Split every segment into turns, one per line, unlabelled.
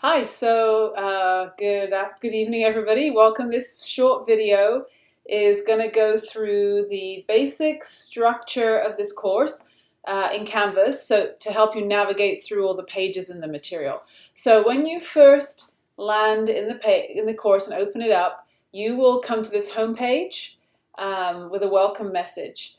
Hi, good evening, everybody. Welcome. This short video is going to go through the basic structure of this course in Canvas, so to help you navigate through all the pages in the material. So when you first land in the course and open it up, you will come to this home page with a welcome message.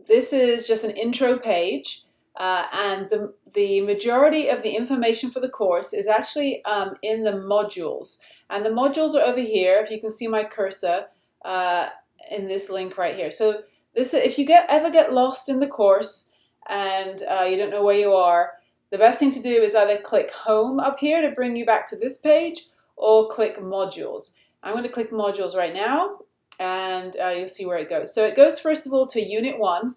This is just an intro page. And the majority of the information for the course is actually in the modules. And the modules are over here, if you can see my cursor in this link right here. So if you ever get lost in the course and you don't know where you are, the best thing to do is either click Home up here to bring you back to this page, or click Modules. I'm going to click Modules right now, and you'll see where it goes. So it goes first of all to Unit 1.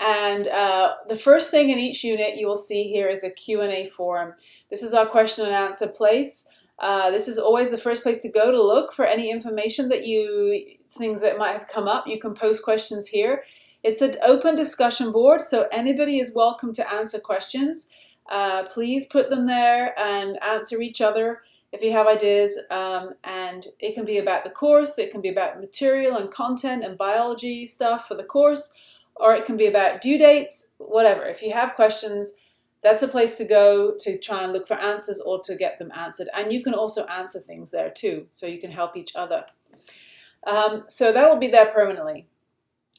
And the first thing in each unit you will see here is a Q&A forum. This is our question and answer place. This is always the first place to go to look for any information things that might have come up. You can post questions here. It's an open discussion board, so anybody is welcome to answer questions. Please put them there and answer each other if you have ideas. And it can be about the course, it can be about material and content and biology stuff for the course, or it can be about due dates, whatever. If you have questions, that's a place to go to try and look for answers or to get them answered. And you can also answer things there too, so you can help each other. So that will be there permanently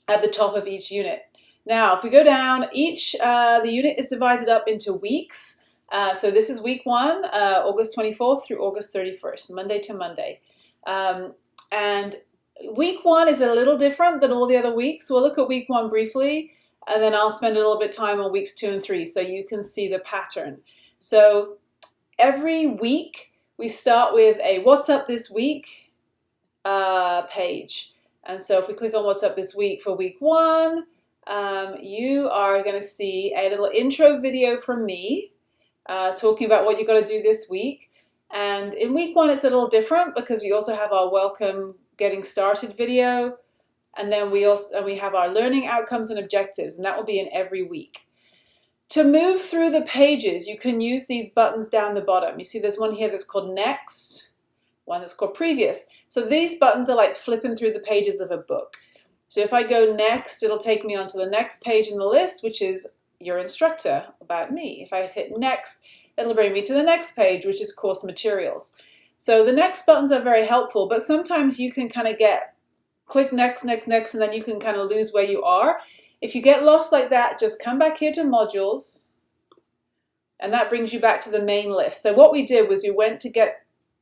at the top of each unit. Now, if we go down, the unit is divided up into weeks. So this is week 1, August 24th through August 31st, Monday to Monday. And week 1 is a little different than all the other weeks. We'll look at week 1 briefly, and then I'll spend a little bit of time on weeks 2 and 3 so you can see the pattern. So every week we start with a What's Up This Week page. And so if we click on What's Up This Week for week 1, you are going to see a little intro video from me talking about what you've got to do this week. And in week 1 it's a little different because we also have our welcome getting started video, and then we have our learning outcomes and objectives, and that will be in every week. To move through the pages, you can use these buttons down the bottom. You see there's one here that's called Next, one that's called Previous. So these buttons are like flipping through the pages of a book. So if I go Next, it'll take me onto the next page in the list, which is your instructor, about me. If I hit Next, it'll bring me to the next page, which is course materials. So the next buttons are very helpful, but sometimes you can kind of click next, next, next, and then you can kind of lose where you are. If you get lost like that, just come back here to modules, and that brings you back to the main list. So what we did was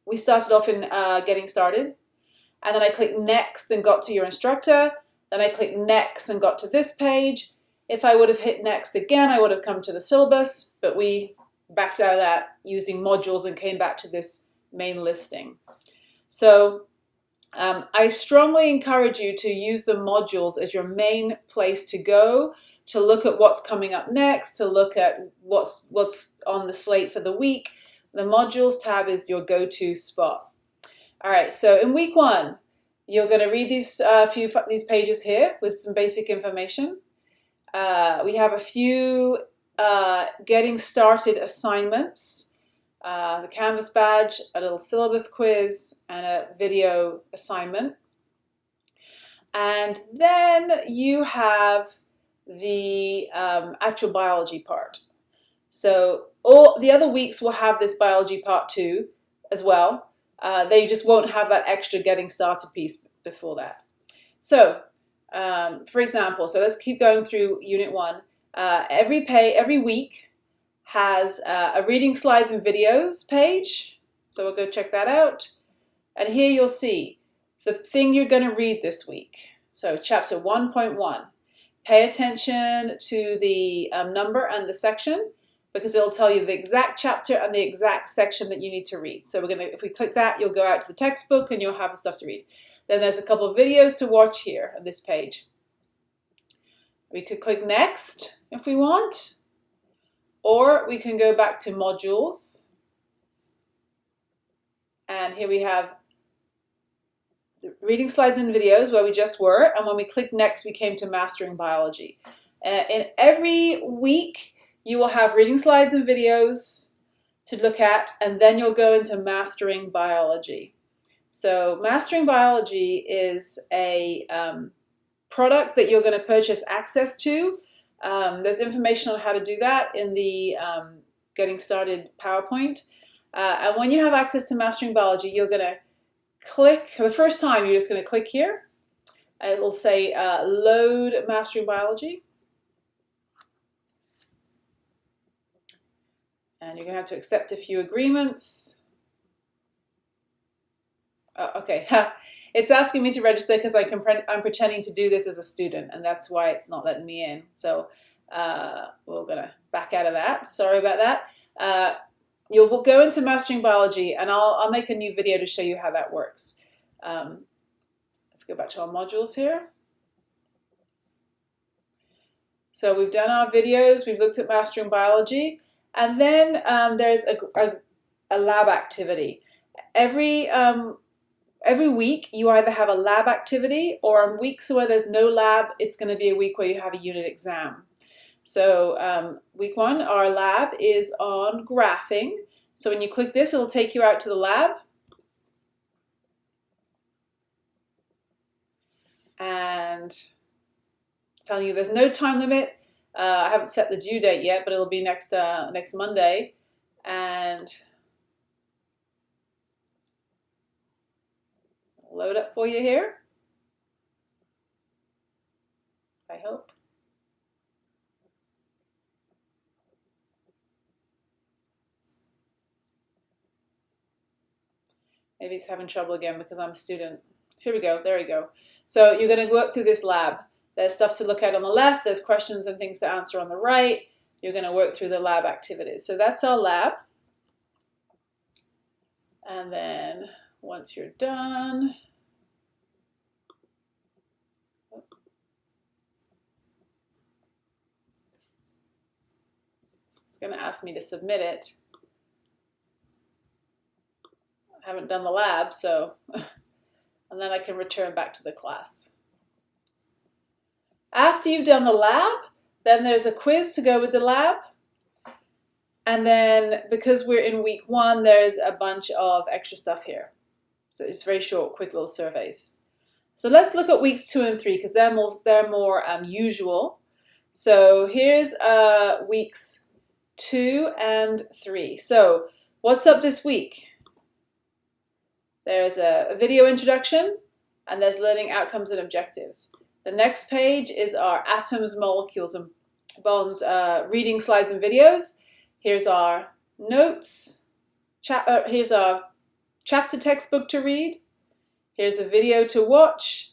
we started off in getting started, and then I clicked next and got to your instructor. Then I clicked next and got to this page. If I would have hit next again, I would have come to the syllabus, but we backed out of that using modules and came back to this main listing. So I strongly encourage you to use the modules as your main place to go, to look at what's coming up next, to look at what's on the slate for the week. The modules tab is your go-to spot. All right, so in week 1, you're going to read these pages here with some basic information. We have a few getting started assignments. The Canvas badge, a little syllabus quiz, and a video assignment. And then you have the actual biology part. So all the other weeks will have this biology part too as well. They just won't have that extra getting started piece before that. So for example, so let's keep going through Unit 1. Every week has a reading slides and videos page, so we'll go check that out. And here you'll see the thing you're going to read this week. So chapter 1.1. Pay attention to the number and the section, because it'll tell you the exact chapter and the exact section that you need to read. So if we click that, you'll go out to the textbook and you'll have the stuff to read. Then there's a couple of videos to watch here on this page. We could click Next if we want. Or we can go back to modules, and here we have the reading slides and videos where we just were, and when we clicked next we came to mastering biology. In every week you will have reading slides and videos to look at, and then you'll go into Mastering Biology. So Mastering Biology is a product that you're going to purchase access to. There's information on how to do that in the Getting Started PowerPoint. And when you have access to Mastering Biology, you're going to click, for the first time, you're just going to click here. It will say Load Mastering Biology. And you're going to have to accept a few agreements. Okay, it's asking me to register because I'm pretending to do this as a student, and that's why it's not letting me in. So we're going to back out of that. Sorry about that. You'll go into Mastering Biology, and I'll make a new video to show you how that works. Let's go back to our modules here. So we've done our videos, we've looked at Mastering Biology, and then there's a lab activity. Every week you either have a lab activity, or on weeks where there's no lab, it's going to be a week where you have a unit exam. So week 1, our lab is on graphing. So when you click this, it'll take you out to the lab. And telling you there's no time limit. I haven't set the due date yet, but it'll be next Monday. And load up for you here, I hope. Maybe it's having trouble again because I'm a student. Here we go, there we go. So you're going to work through this lab. There's stuff to look at on the left, there's questions and things to answer on the right. You're going to work through the lab activities. So that's our lab. And then once you're done, it's going to ask me to submit it. I haven't done the lab, so, and then I can return back to the class. After you've done the lab, then there's a quiz to go with the lab. And then because we're in week 1, there's a bunch of extra stuff here. So it's very short, quick little surveys. So let's look at weeks 2 and 3 because they're more usual. So here's weeks 2 and 3. So what's up this week? There's a video introduction, and there's learning outcomes and objectives. The next page is our atoms, molecules, and bonds reading slides and videos. Here's our notes. Here's our chapter textbook to read. Here's a video to watch.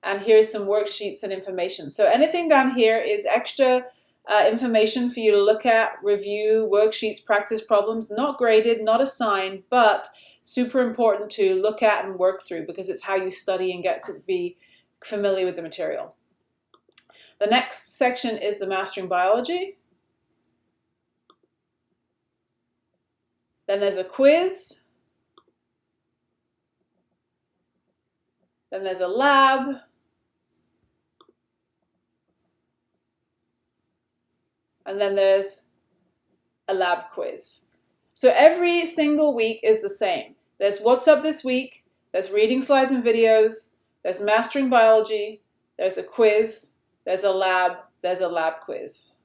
And here's some worksheets and information. So anything down here is extra information for you to look at, review, worksheets, practice problems, not graded, not assigned, but super important to look at and work through because it's how you study and get to be familiar with the material. The next section is the Mastering Biology. Then there's a quiz. Then there's a lab. And then there's a lab quiz. So every single week is the same. There's what's up this week, there's reading slides and videos, there's Mastering Biology, there's a quiz, there's a lab quiz.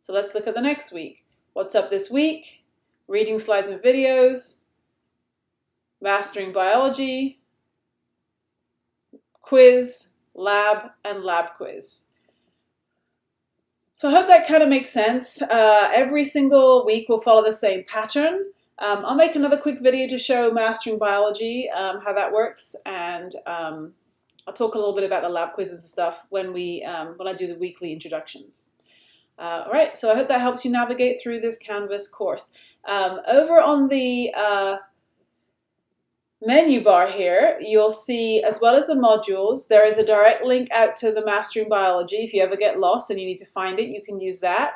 So let's look at the next week. What's up this week? Reading slides and videos, Mastering Biology, quiz, lab, and lab quiz. So I hope that kind of makes sense. Every single week will follow the same pattern. I'll make another quick video to show Mastering Biology, how that works, and I'll talk a little bit about the lab quizzes and stuff when I do the weekly introductions. All right, so I hope that helps you navigate through this Canvas course. Over on the menu bar here, you'll see, as well as the modules, there is a direct link out to the Mastering Biology. If you ever get lost and you need to find it, you can use that.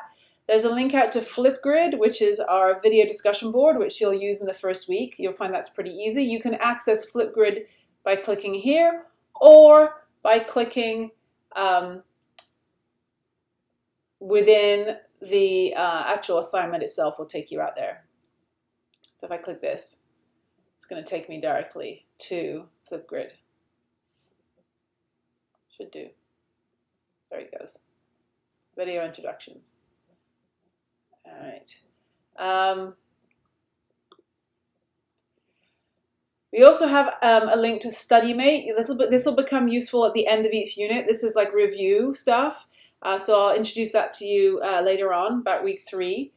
There's a link out to Flipgrid, which is our video discussion board, which you'll use in the first week. You'll find that's pretty easy. You can access Flipgrid by clicking here or by clicking within the actual assignment itself will take you out there. So if I click this, it's going to take me directly to Flipgrid. Should do. There it goes. Video introductions. All right. We also have a link to StudyMate. This will become useful at the end of each unit. This is like review stuff. So I'll introduce that to you later on, about week 3.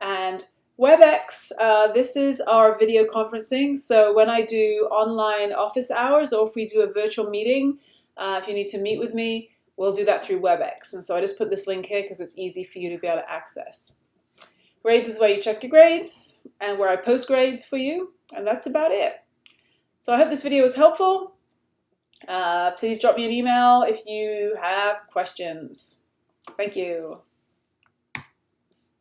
And WebEx, this is our video conferencing. So when I do online office hours, or if we do a virtual meeting, if you need to meet with me, we'll do that through WebEx. And so I just put this link here because it's easy for you to be able to access. Grades is where you check your grades and where I post grades for you. And that's about it. So I hope this video was helpful. Please drop me an email if you have questions. Thank you.